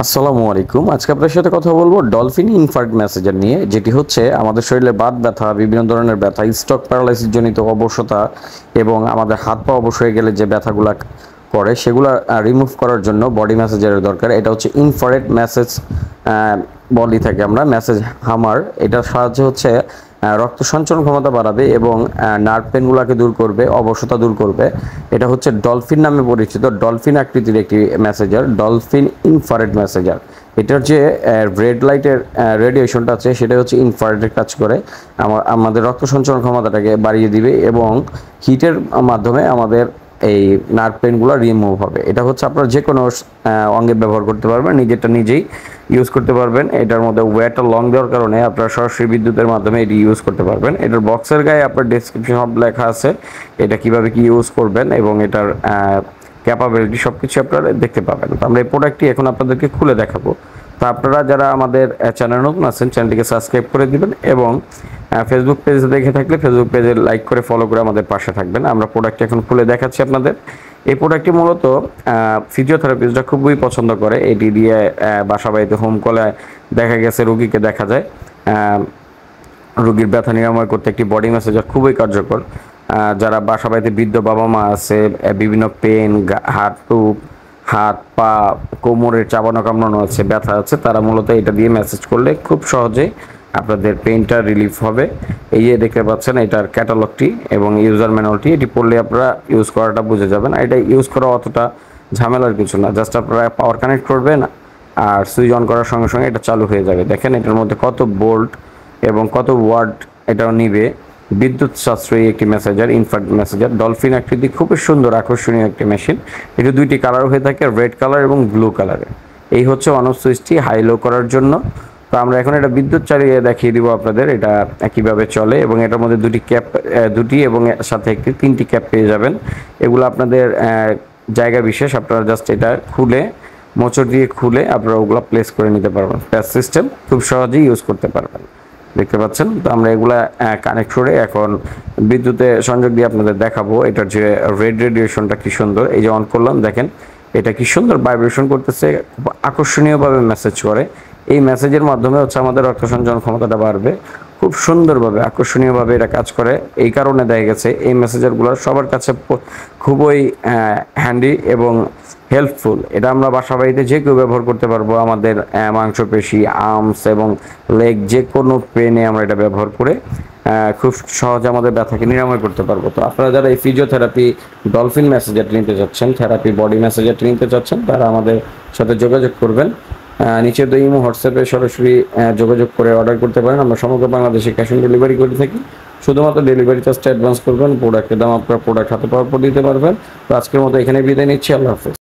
আসসালামু আলাইকুম। আজকে আপনার সাথে কথা বলবো ডলফিন ইনফার্ট মেসেজার নিয়ে, যেটি হচ্ছে আমাদের শরীরে বাত ব্যথা, বিভিন্ন ধরনের ব্যথা, স্ট্রোক প্যারালাইসিস জনিত অবশতা এবং আমাদের হাত পা অবশ হয়ে গেলে যে ব্যথাগুলা করে সেগুলো রিমুভ করার জন্য বডি ম্যাসেজারের দরকার। এটা হচ্ছে ইনফ্রারেড মেসেজ বলি থাকে আমরা, মেসেজ হামার। এটার সাহায্যে হচ্ছে রক্ত সঞ্চালন ক্ষমতা বাড়াবে এবং নার্ভ পেনগুলোকে দূর করবে, অবশতা দূর করবে। এটা হচ্ছে ডলফিন নামে পরিচিত, ডলফিন আকৃতির একটি মেসেজার, ডলফিন ইনফ্রারেড মেসেজার। এটার যে রেড লাইটের রেডিয়েশনটা আছে সেটা হচ্ছে ইনফ্রারেডের কাজ করে, আমাদের রক্ত সঞ্চালন ক্ষমতাটাকে বাড়িয়ে দিবে এবং হিটের মাধ্যমে আমাদের এই নার্ভ পেনগুলো রিমুভ হবে। এটা হচ্ছে আপনার যে কোনো অঙ্গে ব্যবহার করতে পারবেন, নিজেরটা নিজেই ইউজ করতে পারবেন। এটার মধ্যে ওয়েটটা লং দেওয়ার কারণে আপনারা সরাসরি বিদ্যুতের মাধ্যমে এটি ইউজ করতে পারবেন। এটার বক্সের গায়ে আপনার ডেসক্রিপশন সব লেখা আছে, এটা কিভাবে কি ইউজ করবেন এবং এটার ক্যাপাবিলিটি সব কিছু আপনারা দেখতে পাবেন। তো আমরা এই প্রোডাক্টটি এখন আপনাদেরকে খুলে দেখাবো। তো আপনারা যারা আমাদের চ্যানেল নতুন আছেন, চ্যানেলটিকে সাবস্ক্রাইব করে দিবেন এবং ফেসবুক পেজে দেখে থাকলে ফেসবুক পেজে লাইক করে ফলো করে আমাদের পাশে থাকবেন। আমরা প্রোডাক্টটি এখন খুলে দেখাচ্ছি আপনাদের। এই প্রোডাক্টটি মূলত ফিজিওথেরাপিস্টরা খুবই পছন্দ করে। এটি দিয়ে বাসা বাড়িতে হোম কলে দেখা গেছে রোগীকে দেখা যায় রোগীর ব্যথা নিরাময় করতে একটি বডি ম্যাসেজার খুবই কার্যকর। যারা বাসা বাড়িতে বৃদ্ধ বাবা মা আছে, বিভিন্ন পেন, হাত পা কোমরের চাবানো কামড়ানো আছে, ব্যথা আছে, তারা মূলত এটা দিয়ে ম্যাসেজ করলে খুব সহজেই আপনাদের পেইনটা রিলিফ হবে। এই যে দেখতে পাচ্ছেন এটার ক্যাটালগটি এবং ইউজার ম্যানুয়ালটি, এটি পড়লে আপনারা ইউজ করাটা বুঝে যাবেন। এটা ইউজ করা অতটা ঝামেলার কিছু না, জাস্ট আপনারা পাওয়ার কানেক্ট করবেন আর সুইচ অন করার সঙ্গে সঙ্গে এটা চালু হয়ে যাবে। দেখেন এটার মধ্যে কত বোল্ট এবং কত ওয়াট এটাও নিবে। বিদ্যুৎ সাশ্রয়ী একটি মেসেজার, ইনফ্রারেড মেসেজার, ডলফিন আকৃতি, খুবই সুন্দর আকর্ষণীয় একটি মেশিন। এটা দুইটি কালার হয়ে থাকে, রেড কালার এবং ব্লু কালারের। এই হচ্ছে অন অফ সুইচটি হাই লো করার জন্য। তো আমরা এখন এটা বিদ্যুৎ চালিয়ে দেখিয়ে দিব আপনাদের এটা কীভাবে চলে। এবং এটার মধ্যে দুটি এবং সাথে তিনটি ক্যাপ পেয়ে যাবেন। এগুলো আপনাদের জায়গা বিশেষ, আপনারা জাস্ট এটা খুলে মোচড় দিয়ে খুলে আপনারা ওগুলো প্লেস করে নিতে পারবেন। প্যাচ সিস্টেম, খুব সহজেই ইউজ করতে পারবেন। দেখতে পাচ্ছেন। তো আমরা এগুলা কানেক্ট করে এখন বিদ্যুতে সংযোগ দিয়ে আপনাদের দেখাবো এটার যে রেড রেডিয়েশনটা কি সুন্দর। এই যে অন করলাম, দেখেন এটা কি সুন্দর ভাইব্রেশন করতেছে, খুব আকর্ষণীয়ভাবে মেসেজ করে। এই মেসেজের মাধ্যমে হচ্ছে আমাদের রক্ত সঞ্চালন ক্ষমতাটা বাড়বে, খুব সুন্দরভাবে আকর্ষণীয়ভাবে এটা কাজ করে। এই কারণে দেখা গেছে এই মেসেজারগুলো সবার কাছে খুবই হ্যান্ডি এবং হেল্পফুল। এটা আমরা বাসা বাড়িতে যে কেউ ব্যবহার করতে পারবো। আমাদের মাংসপেশি, আর্মস এবং লেগ যে কোনো পেনে আমরা এটা ব্যবহার করে খুব সহজে আমাদের ব্যথাকে নিরাময় করতে পারবো। তো আপনারা যারা এই ফিজিওথেরাপি ডলফিন মেসেজারটি নিতে চাচ্ছেন, থেরাপি বডি মেসেজারটি নিতে চাচ্ছেন, তারা আমাদের সাথে যোগাযোগ করবেন। নিচে তো ইমো, হোয়াটসঅ্যাপে সরাসরি যোগাযোগ করে অর্ডার করতে পারেন। আমরা সমগ্র বাংলাদেশে ক্যাশ অন ডেলিভারি করে থাকি। শুধুমাত্র ডেলিভারি চার্জটা অ্যাডভান্স করবেন, প্রোডাক্টের দাম আপনার প্রোডাক্ট হাতে পাওয়ার পর দিতে পারবেন। তো আজকের মতো এখানে বিদায় নিচ্ছি। আল্লাহ হাফেজ।